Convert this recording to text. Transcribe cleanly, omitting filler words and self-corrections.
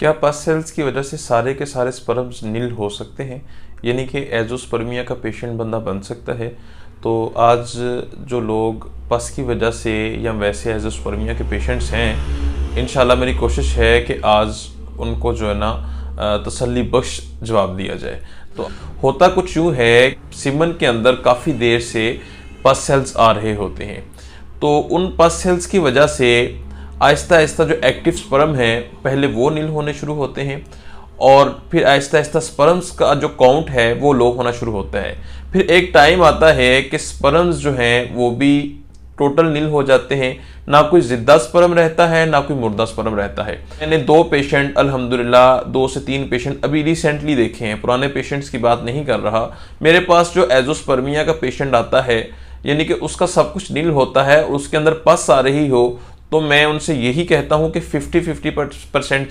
क्या पस सेल्स की वजह से सारे के सारे स्पर्म्स नील हो सकते हैं, यानी कि एजोस्पर्मिया का पेशेंट बंदा बन सकता है? तो आज जो लोग पस की वजह से या वैसे एजोस्पर्मिया के पेशेंट्स हैं, इंशाल्लाह मेरी कोशिश है कि आज उनको जो है ना तसल्ली बख्श जवाब दिया जाए। तो होता कुछ यूँ है, सीमन के अंदर काफ़ी देर से पस सेल्स आ रहे होते हैं, तो उन पस सेल्स की वजह से आहिस्ता आहिस्ता जो एक्टिव स्पर्म है पहले वो नील होने शुरू होते हैं, और फिर आहिस्ता आहिस्ता स्पर्म्स का जो काउंट है वो लो होना शुरू होता है। फिर एक टाइम आता है कि स्पर्म्स जो हैं वो भी टोटल नील हो जाते हैं, ना कोई जिंदा स्पर्म रहता है ना कोई मुर्दा स्पर्म रहता है। मैंने 2 पेशेंट अल्हम्दुलिल्लाह 2 से 3 पेशेंट अभी रिसेंटली देखे हैं, पुराने पेशेंट्स की बात नहीं कर रहा। मेरे पास जो एजोस्पर्मिया का पेशेंट आता है, यानी कि उसका सब कुछ नील होता है और उसके अंदर पस आ रही हो, तो मैं उनसे यही कहता हूं कि 50-50%